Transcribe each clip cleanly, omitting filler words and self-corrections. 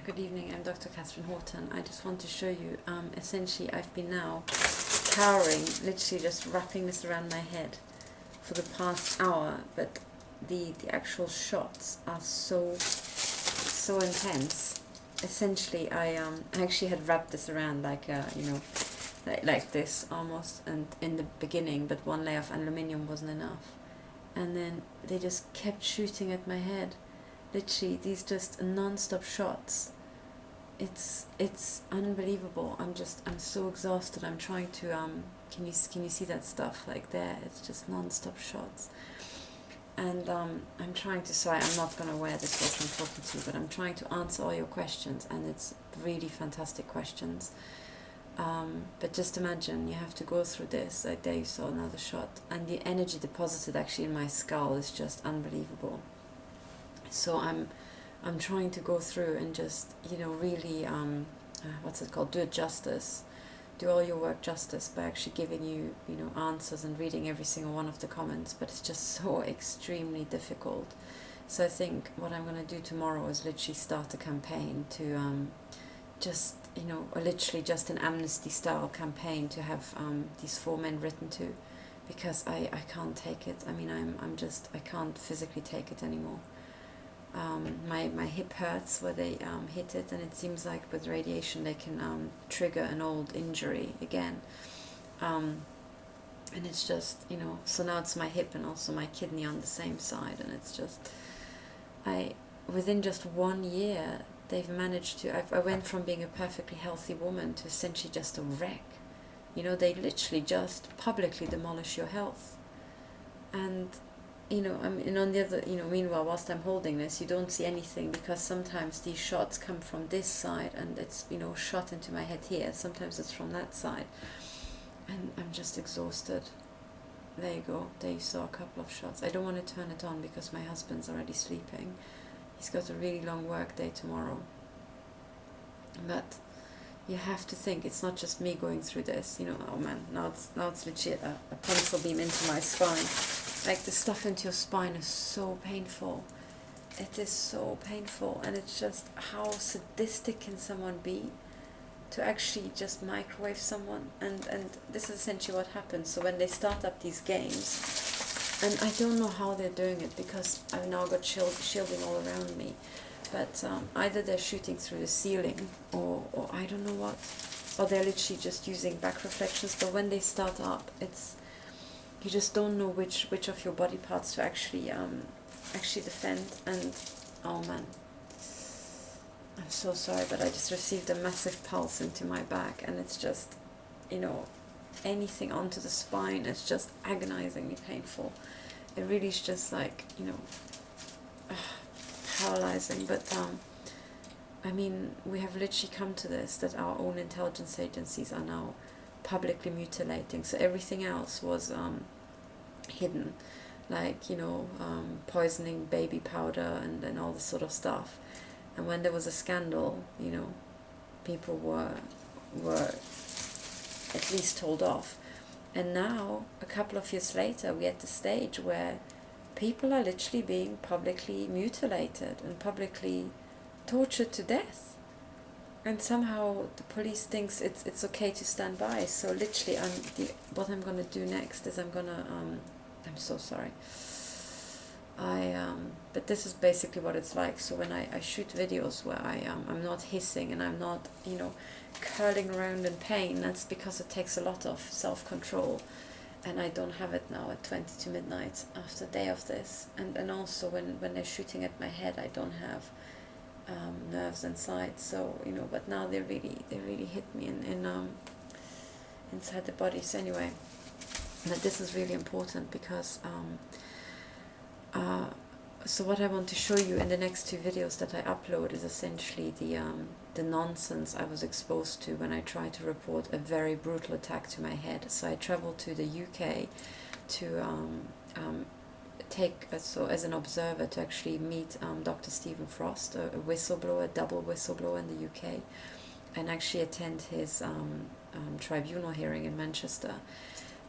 Good evening, I'm Dr. Catherine Horton. I just want to show you, essentially I've been now cowering, literally just wrapping this around my head for the past hour, but the actual shots are so intense. Essentially I actually had wrapped this around like like this almost, and in the beginning, but one layer of aluminium wasn't enough, and then they just kept shooting at my head. Literally, these just non-stop shots. It's unbelievable. I'm so exhausted. I'm trying to can you see that stuff like there? It's just non-stop shots, and I'm trying to. Sorry, I'm not gonna wear this whilst I'm talking to you, but I'm trying to answer all your questions, and it's really fantastic questions. But just imagine you have to go through this. Like there you saw another shot, and the energy deposited actually in my skull is just unbelievable. So I'm trying to go through and just, really, what's it called, do it justice, do all your work justice by actually giving you, answers and reading every single one of the comments, but it's just so extremely difficult. So I think what I'm going to do tomorrow is literally start a campaign to just, literally just an amnesty style campaign to have these 4 men written to, because I can't take it. I mean, I can't physically take it anymore. My hip hurts where they hit it, and it seems like with radiation they can trigger an old injury again, and it's just, so now it's my hip and also my kidney on the same side, and it's just, within just 1 year they've managed to, I went from being a perfectly healthy woman to essentially just a wreck. They literally just publicly demolish your health. And and on the other, meanwhile, whilst I'm holding this, you don't see anything, because sometimes these shots come from this side and it's, shot into my head here. Sometimes it's from that side. And I'm just exhausted. There you go. There you saw a couple of shots. I don't want to turn it on because my husband's already sleeping. He's got a really long work day tomorrow. But you have to think, it's not just me going through this, oh man, now it's legit a pencil beam into my spine. Like, the stuff into your spine is so painful. It is so painful, and it's just, how sadistic can someone be to actually just microwave someone? And this is essentially what happens. So when they start up these games, and I don't know how they're doing it, because I've now got shielding all around me, but either they're shooting through the ceiling, or I don't know what, or they're literally just using back reflections. But when they start up, you just don't know which of your body parts to actually defend. And oh man, I'm so sorry, but I just received a massive pulse into my back, and it's just, anything onto the spine is just agonizingly painful. It really is just like, paralyzing. But I mean, we have literally come to this, that our own intelligence agencies are now publicly mutilating. So everything else was hidden, like, poisoning baby powder and all this sort of stuff. And when there was a scandal, people were at least told off. And now, a couple of years later, we're at the stage where people are literally being publicly mutilated and publicly tortured to death. And somehow the police thinks it's okay to stand by. So literally, what I'm going to do next is I'm so sorry. But this is basically what it's like. So when I shoot videos where I'm not hissing and I'm not, curling around in pain, that's because it takes a lot of self-control. And I don't have it now at 20 to midnight after a day of this. And also when they're shooting at my head, I don't have nerves inside. So, but now they really hit me in inside the body. So anyway, but this is really important, because so what I want to show you in the next 2 videos that I upload is essentially the nonsense I was exposed to when I tried to report a very brutal attack to my head. So I traveled to the UK to as an observer, to actually meet Dr. Stephen Frost, a whistleblower, a double whistleblower in the UK, and actually attend his tribunal hearing in Manchester.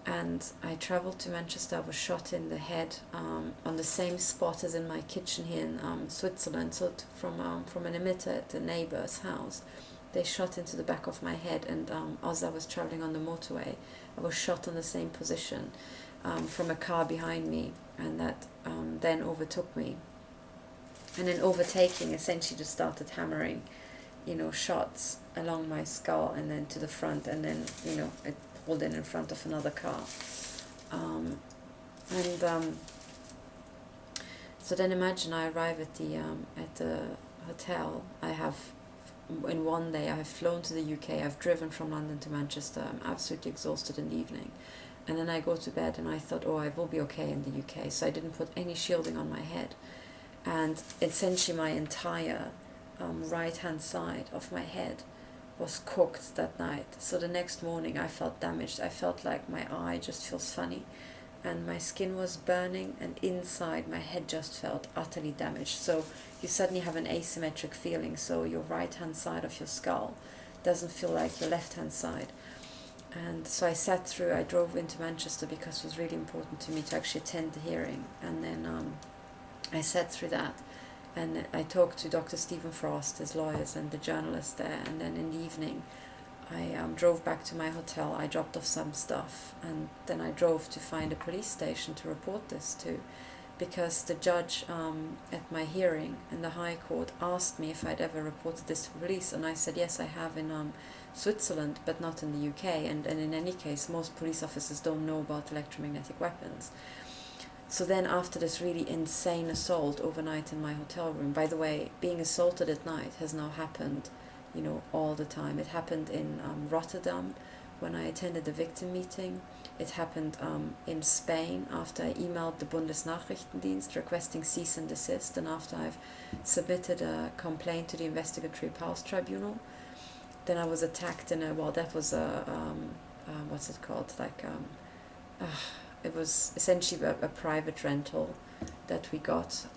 And I travelled to Manchester. I was shot in the head on the same spot as in my kitchen here in Switzerland. So from an emitter at the neighbour's house, they shot into the back of my head. And as I was travelling on the motorway, I was shot on the same position from a car behind me, and that then overtook me. And then overtaking essentially just started hammering, shots along my skull and then to the front, and then it pulled in front of another car. So then imagine I arrive at the hotel. In one day I have flown to the UK, I've driven from London to Manchester, I'm absolutely exhausted in the evening. And then I go to bed and I thought, I will be okay in the UK. So I didn't put any shielding on my head. And essentially my entire right hand side of my head was cooked that night. So the next morning I felt damaged. I felt like my eye just feels funny, and my skin was burning, and inside my head just felt utterly damaged. So you suddenly have an asymmetric feeling, so your right hand side of your skull doesn't feel like your left hand side. And so I drove into Manchester because it was really important to me to actually attend the hearing. And then I sat through that, and I talked to Dr. Stephen Frost, his lawyers, and the journalist there. And then in the evening, I drove back to my hotel. I dropped off some stuff, and then I drove to find a police station to report this to, because the judge at my hearing in the High Court asked me if I'd ever reported this to police, and I said yes, I have in Switzerland, but not in the UK. And in any case, most police officers don't know about electromagnetic weapons. So then after this really insane assault overnight in my hotel room, by the way, being assaulted at night has now happened, all the time. It happened in Rotterdam when I attended the victim meeting. It happened in Spain after I emailed the Bundesnachrichtendienst requesting cease and desist, and after I've submitted a complaint to the Investigatory Powers Tribunal. Then I was attacked in that was what's it called, it was essentially a private rental that we got.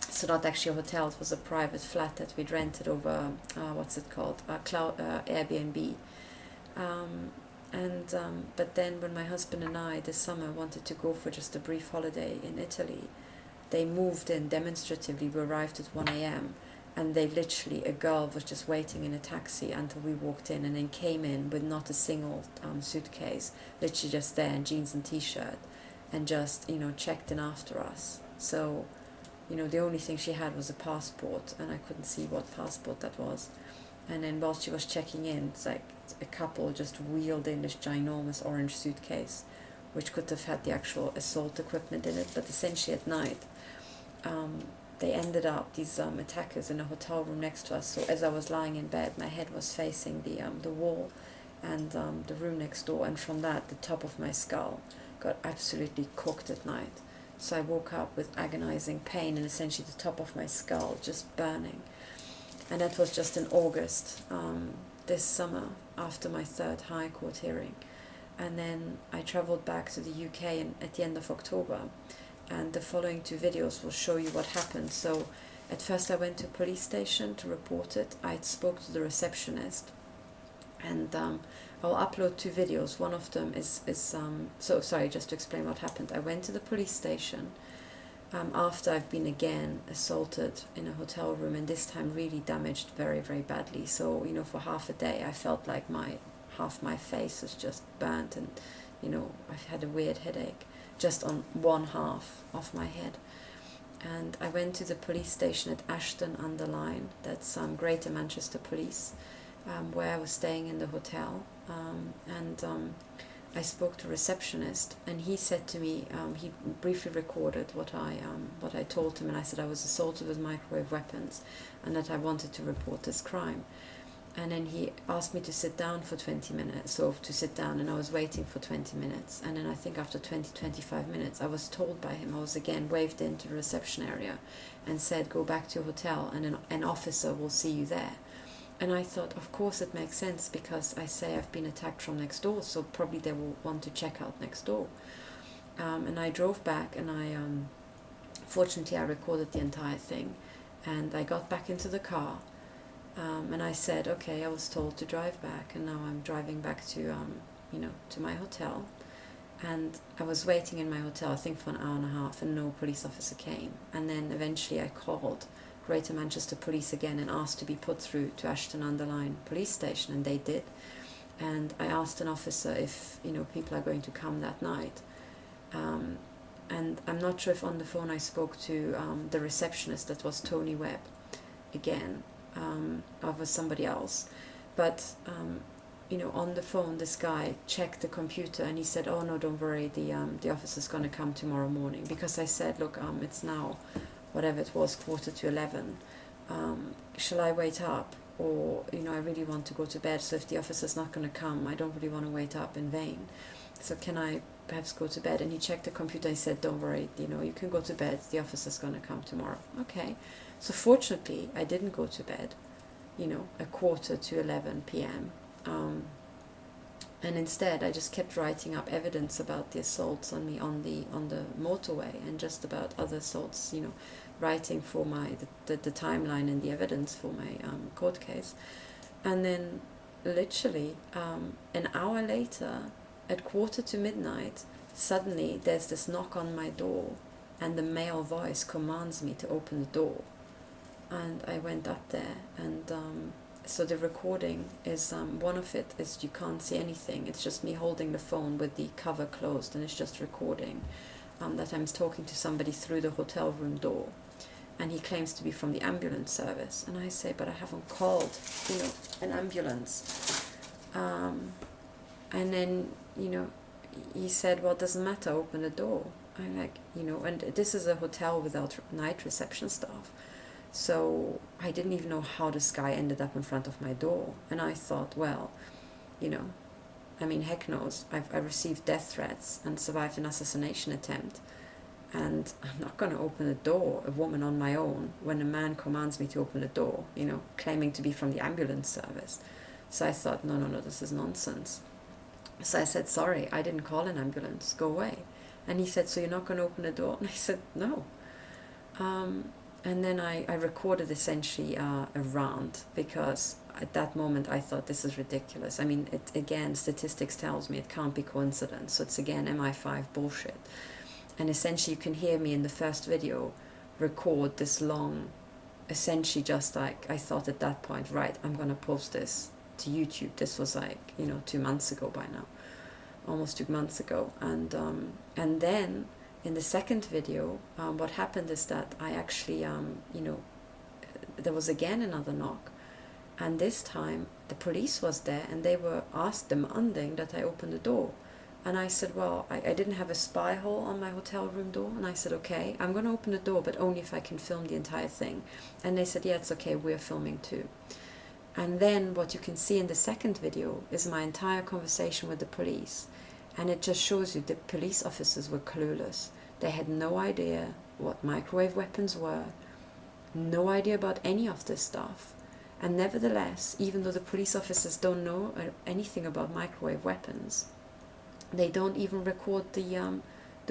So not actually a hotel, it was a private flat that we'd rented over, Airbnb. But then when my husband and I this summer wanted to go for just a brief holiday in Italy, they moved in demonstratively. We arrived at 1 a.m. and a girl was just waiting in a taxi until we walked in, and then came in with not a single suitcase, literally just there in jeans and t-shirt, and just, checked in after us. So, the only thing she had was a passport, and I couldn't see what passport that was. And then while she was checking in, it's like a couple just wheeled in this ginormous orange suitcase, which could have had the actual assault equipment in it. But essentially at night, they ended up, these attackers, in a hotel room next to us. So as I was lying in bed, my head was facing the wall and the room next door, and from that the top of my skull got absolutely cooked at night. So I woke up with agonizing pain and essentially the top of my skull just burning. And that was just in August, this summer, after my third High Court hearing. And then I travelled back to the UK at the end of October, and the following two videos will show you what happened. So at first I went to a police station to report it. I spoke to the receptionist, and I'll upload two videos. One of them is just to explain what happened. I went to the police station after I've been again assaulted in a hotel room, and this time really damaged very, very badly. So, for half a day I felt like half my face was just burnt, and, I had a weird headache just on one half of my head. And I went to the police station at Ashton-under-Lyne, that's Greater Manchester Police, where I was staying in the hotel, and I spoke to a receptionist, and he said to me, he briefly recorded what I told him, and I said I was assaulted with microwave weapons and that I wanted to report this crime. And then he asked me to sit down for 20 minutes, and I was waiting for 20 minutes. And then I think after 20-25 minutes, I was told by him, I was again waved into the reception area and said, go back to your hotel and an officer will see you there. And I thought, of course it makes sense, because I say I've been attacked from next door, so probably they will want to check out next door. And I drove back, and fortunately I recorded the entire thing, and I got back into the car. And I said, okay, I was told to drive back, and now I'm driving back to to my hotel. And I was waiting in my hotel, I think for an hour and a half, and no police officer came. And then eventually I called Greater Manchester Police again and asked to be put through to Ashton-under-Lyne Police Station, and they did. And I asked an officer if people are going to come that night. And I'm not sure if on the phone I spoke to the receptionist, that was Tony Webb again, or was somebody else. But on the phone, this guy checked the computer and he said, "Oh no, don't worry, the officer's going to come tomorrow morning." Because I said, "Look, it's now, whatever it was, 11:15. Shall I wait up? Or, I really want to go to bed, so if the officer's not going to come, I don't really want to wait up in vain. So can I perhaps go to bed?" And he checked the computer and he said, "Don't worry, you can go to bed, the officer's going to come tomorrow." Okay. So fortunately, I didn't go to bed, 11:15 p.m. And instead, I just kept writing up evidence about the assaults on me on the motorway, and just about other assaults, writing for the timeline and the evidence for my court case. And then literally an hour later, at midnight, suddenly there's this knock on my door, and the male voice commands me to open the door. And I went up there, and so the recording is, one of it is you can't see anything, it's just me holding the phone with the cover closed, and it's just recording that I'm talking to somebody through the hotel room door. And he claims to be from the ambulance service. And I say, "But I haven't called, an ambulance." And then, he said, "Well, it doesn't matter, open the door." I'm like, and this is a hotel without night reception staff. So I didn't even know how this guy ended up in front of my door. And I thought, well, heck knows. I received death threats and survived an assassination attempt. And I'm not going to open the door, a woman on my own, when a man commands me to open the door, claiming to be from the ambulance service. So I thought, no, this is nonsense. So I said, "Sorry, I didn't call an ambulance, go away." And he said, "So you're not going to open the door?" And I said, "No." And then I recorded essentially a rant, because at that moment I thought, this is ridiculous. Statistics tells me it can't be coincidence. So it's again MI5 bullshit. And essentially you can hear me in the first video record this long, essentially just like, I thought at that point, right, I'm going to post this to YouTube. This was 2 months ago by now, almost 2 months ago. And then in the second video, what happened is that I actually, there was again another knock. And this time the police was there, and they were demanding that I open the door. And I said, well, I didn't have a spy hole on my hotel room door. And I said, okay, I'm going to open the door, but only if I can film the entire thing. And they said, yeah, it's okay, we're filming too. And then what you can see in the second video is my entire conversation with the police. And it just shows you the police officers were clueless. They had no idea what microwave weapons were, no idea about any of this stuff. And nevertheless, even though the police officers don't know anything about microwave weapons, they don't even record the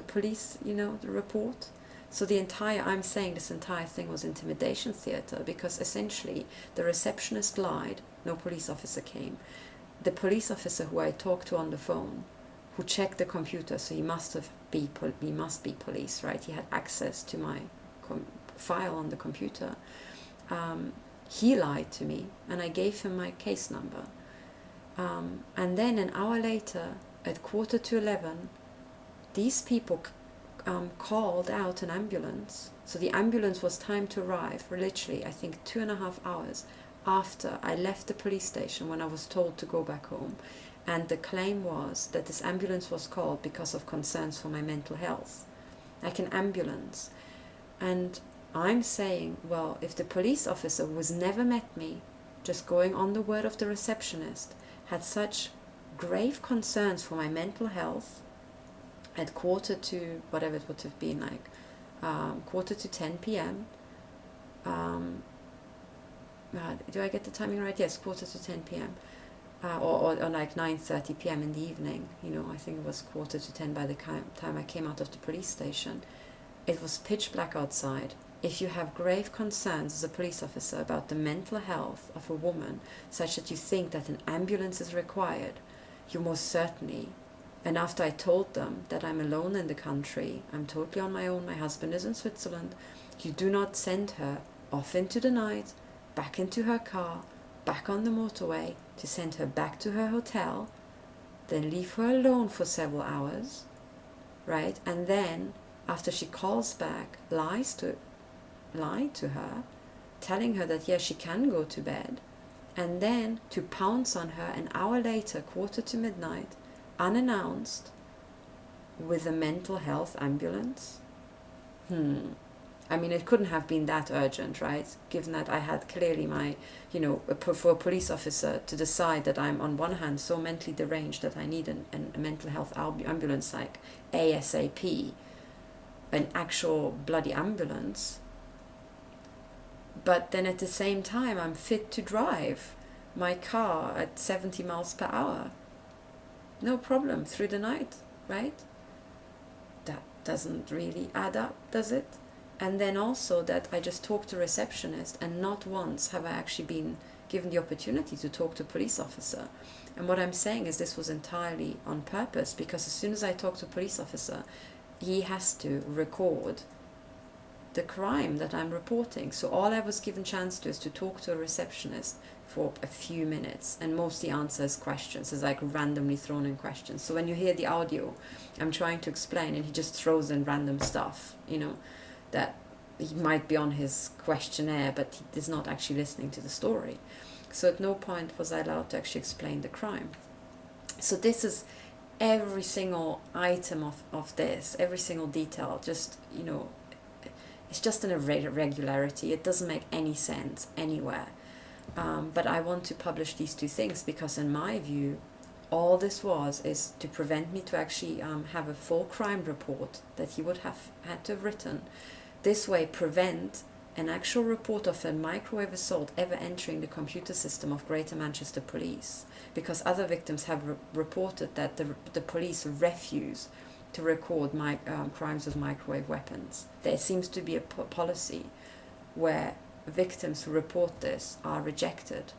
police, the report. So I'm saying this entire thing was intimidation theatre, because essentially the receptionist lied, no police officer came. The police officer who I talked to on the phone, who checked the computer, so he must be police, right? He had access to my file on the computer. He lied to me, and I gave him my case number. And then an hour later, at 11:15, these people called out an ambulance. So the ambulance was timed to arrive, literally, I think 2.5 hours after I left the police station, when I was told to go back home. And the claim was that this ambulance was called because of concerns for my mental health, like an ambulance. And I'm saying, well, if the police officer who has never met me, just going on the word of the receptionist, had such grave concerns for my mental health at 11:45, whatever it would have been, like 11:45 p.m. Do I get the timing right? Yes, 11:45 p.m. Or like 9:30 p.m. in the evening. I think it was 11:45 by the time I came out of the police station. It was pitch black outside. If you have grave concerns as a police officer about the mental health of a woman, such that you think that an ambulance is required, you most certainly, and after I told them that I'm alone in the country, I'm totally on my own, my husband is in Switzerland, you do not send her off into the night, back into her car, back on the motorway, to send her back to her hotel, then leave her alone for several hours, right? And then, after she calls back, lie to her, telling her that yes, she can go to bed, and then to pounce on her an hour later, midnight, unannounced, with a mental health ambulance. I mean, it couldn't have been that urgent, right? Given that I had clearly my, for a police officer to decide that I'm on one hand so mentally deranged that I need a mental health ambulance, like ASAP, an actual bloody ambulance. But then at the same time, I'm fit to drive my car at 70 miles per hour. No problem, through the night, right? That doesn't really add up, does it? And then also that I just talked to a receptionist, and not once have I actually been given the opportunity to talk to a police officer. And what I'm saying is this was entirely on purpose, because as soon as I talk to a police officer, he has to record the crime that I'm reporting. So all I was given chance to is to talk to a receptionist for a few minutes, and mostly answers questions. It's like randomly thrown in questions. So when you hear the audio, I'm trying to explain and he just throws in random stuff, that he might be on his questionnaire, but he is not actually listening to the story. So at no point was I allowed to actually explain the crime. So this is every single item of this, every single detail, just, it's just an irregularity. It doesn't make any sense anywhere. But I want to publish these two things because in my view, all this is to prevent me to actually have a full crime report that he would have had to have written. This way prevent an actual report of a microwave assault ever entering the computer system of Greater Manchester Police, because other victims have reported that the police refuse to record crimes with microwave weapons. There seems to be a policy where victims who report this are rejected.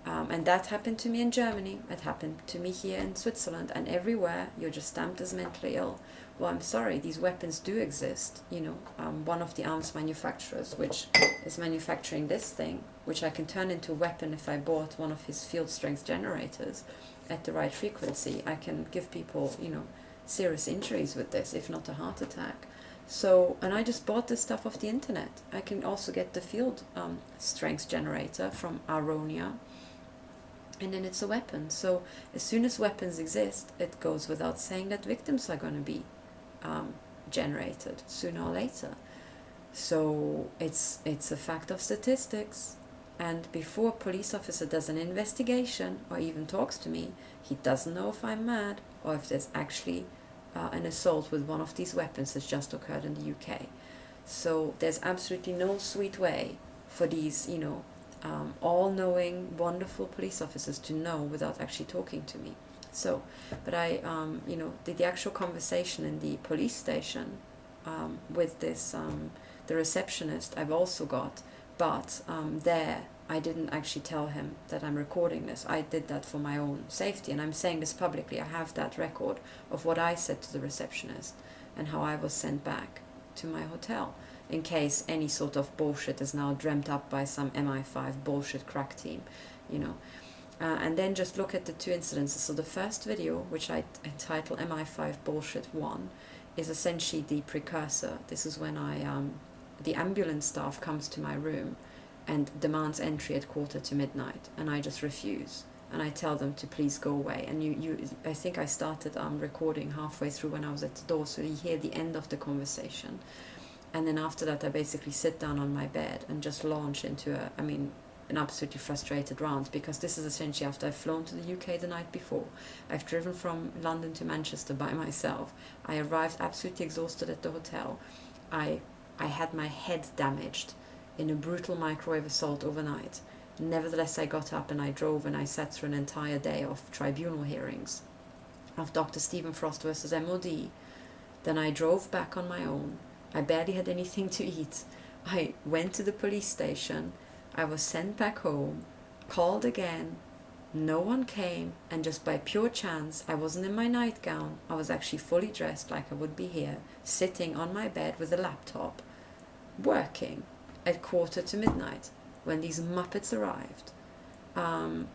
And that happened to me in Germany, it happened to me here in Switzerland, and everywhere you're just stamped as mentally ill. Well, I'm sorry, these weapons do exist. One of the arms manufacturers, which is manufacturing this thing, which I can turn into a weapon if I bought one of his field strength generators at the right frequency. I can give people, serious injuries with this, if not a heart attack. So, and I just bought this stuff off the internet. I can also get the field strength generator from Aronia, and then it's a weapon. So as soon as weapons exist, it goes without saying that victims are going to be generated sooner or later. So it's a fact of statistics. And before a police officer does an investigation or even talks to me, he doesn't know if I'm mad or if there's actually an assault with one of these weapons that's just occurred in the UK. So there's absolutely no sweet way for these, all-knowing, wonderful police officers to know without actually talking to me. So, but I, the actual conversation in the police station with this, the receptionist I've also got, but there I didn't actually tell him that I'm recording this. I did that for my own safety, and I'm saying this publicly. I have that record of what I said to the receptionist and how I was sent back to my hotel, in case any sort of bullshit is now dreamt up by some MI5 bullshit crack team, and then just look at the two incidences. So the first video, which I entitle MI5 Bullshit 1, is essentially the precursor. This is when the ambulance staff comes to my room and demands entry at midnight, and I just refuse. And I tell them to please go away. And I think I started recording halfway through when I was at the door, so you hear the end of the conversation. And then after that, I basically sit down on my bed and just launch into an absolutely frustrated rant, because this is essentially after I've flown to the UK the night before. I've driven from London to Manchester by myself. I arrived absolutely exhausted at the hotel. I had my head damaged in a brutal microwave assault overnight. Nevertheless, I got up and I drove and I sat through an entire day of tribunal hearings of Dr. Stephen Frost versus MOD. Then I drove back on my own. I barely had anything to eat. I went to the police station. I was sent back home, called again, No one came, and just by pure chance, I wasn't in my nightgown. I was actually fully dressed like I would be here, sitting on my bed with a laptop, working at midnight when these Muppets arrived.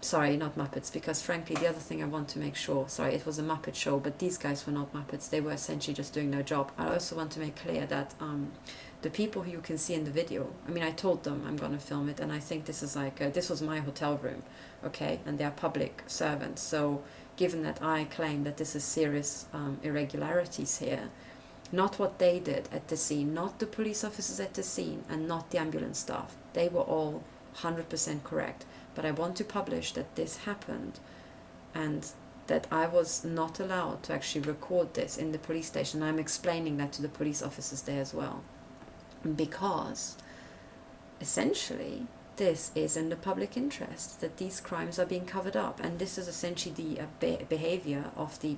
Sorry, not Muppets, because frankly the other thing I want to make sure, sorry, it was a Muppet show, but these guys were not Muppets, they were essentially just doing their job. I also want to make clear that the people who you can see in the video, I mean, I told them I'm going to film it, and I think this is like, this was my hotel room, okay, and they are public servants, so given that I claim that this is serious irregularities here, not what they did at the scene, not the police officers at the scene, and not the ambulance staff, they were all 100% correct. But I want to publish that this happened, and that I was not allowed to actually record this in the police station. I'm explaining that to the police officers there as well, because essentially this is in the public interest, that these crimes are being covered up, and this is essentially the behavior of the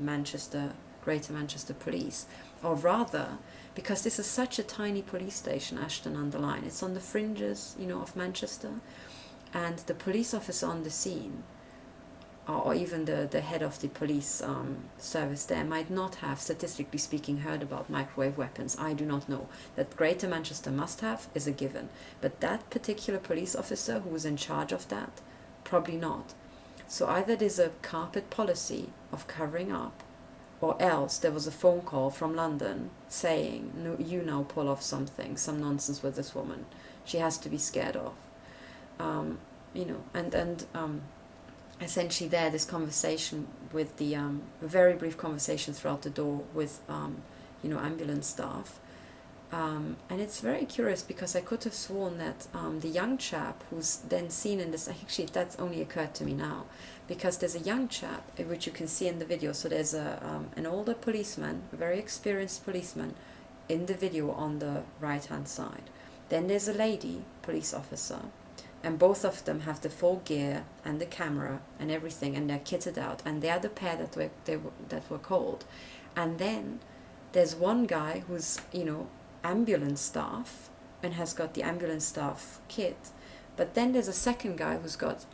Greater Manchester Police, or rather, because this is such a tiny police station, Ashton-under-Lyne, it's on the fringes, of Manchester. And the police officer on the scene, or even the head of the police service there, might not have, statistically speaking, heard about microwave weapons. I do not know. That Greater Manchester must have is a given. But that particular police officer who was in charge of that, probably not. So either there's a carpet policy of covering up, or else there was a phone call from London saying, no, you now pull off something, some nonsense with this woman. She has to be scared of. Essentially there, this conversation with the very brief conversation throughout the door with ambulance staff, and it's very curious because I could have sworn that the young chap who's then seen in this, actually that's only occurred to me now, because there's a young chap which you can see in the video. So there's an older policeman, a very experienced policeman in the video on the right hand side. Then there's a lady police officer, and both of them have the full gear and the camera and everything, and they're kitted out, and they are the pair that were called. And then there's one guy who's ambulance staff and has got the ambulance staff kit, but then there's a second guy who's got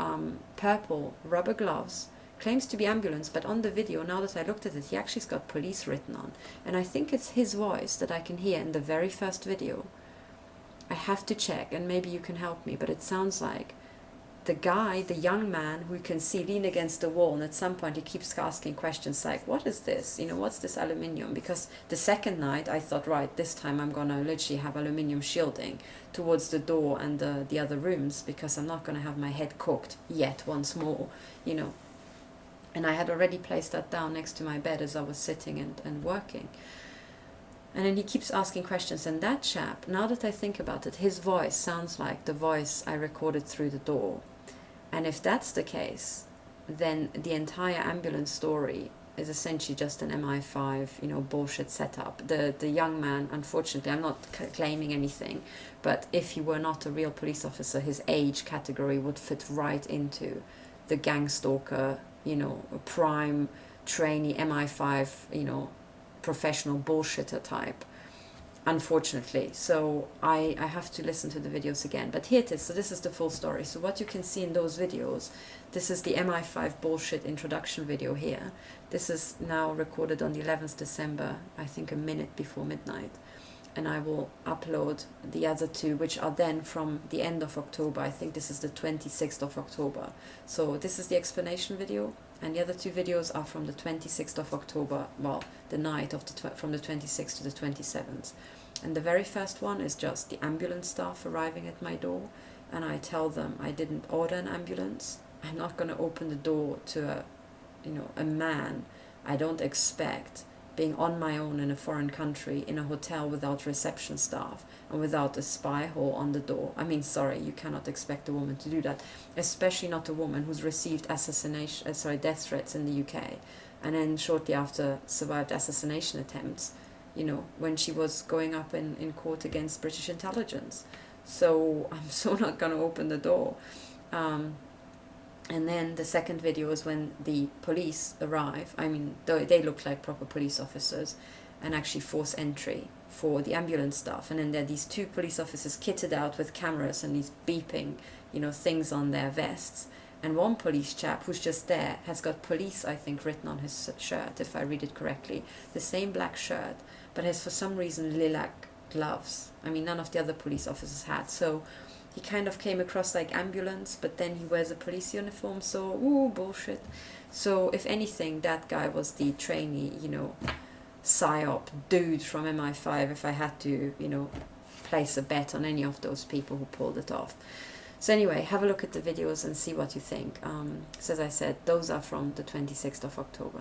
purple rubber gloves, claims to be ambulance, but on the video, now that I looked at it, he actually's got police written on, and I think it's his voice that I can hear in the very first video. I have to check, and maybe you can help me, but it sounds like the young man who you can see lean against the wall, and at some point he keeps asking questions like, what is this? What's this aluminium? Because the second night I thought, right, this time I'm going to literally have aluminium shielding towards the door and the other rooms, because I'm not going to have my head cooked yet once more, And I had already placed that down next to my bed as I was sitting and working. And then he keeps asking questions, and that chap, now that I think about it, his voice sounds like the voice I recorded through the door. And if that's the case, then the entire ambulance story is essentially just an MI5, bullshit setup. The young man, unfortunately, I'm not claiming anything, but if he were not a real police officer, his age category would fit right into the gang stalker, prime trainee MI5, professional bullshitter type, unfortunately. So I have to listen to the videos again, but here it is. So this is the full story. So what you can see in those videos, this is the MI5 bullshit introduction video here. This is now recorded on the 11th December, I think a minute before midnight, and I will upload the other two, which are then from the end of October. I think this is the 26th of October. So this is the explanation video, and the other two videos are from the 26th of October, well, the night of from the 26th to the 27th. And the very first one is just the ambulance staff arriving at my door, and I tell them I didn't order an ambulance. I'm not going to open the door to a man I don't expect, being on my own in a foreign country, in a hotel without reception staff and without a spy hole on the door. I mean, sorry, you cannot expect a woman to do that, especially not a woman who's received death threats in the UK, and then shortly after survived assassination attempts, when she was going up in court against British intelligence. So I'm so not going to open the door. And then the second video is when the police arrive. I mean, they look like proper police officers, and actually force entry for the ambulance staff. And then there are these two police officers kitted out with cameras and these beeping, things on their vests. And one police chap who's just there has got police, I think, written on his shirt, if I read it correctly. The same black shirt, but has for some reason lilac gloves. I mean, none of the other police officers had. So he kind of came across like ambulance, but then he wears a police uniform, so, ooh, bullshit. So if anything, that guy was the trainee, you know, psyop dude from MI5, if I had to, you know, place a bet on any of those people who pulled it off. So anyway, have a look at the videos and see what you think. So as I said, those are from the 26th of October.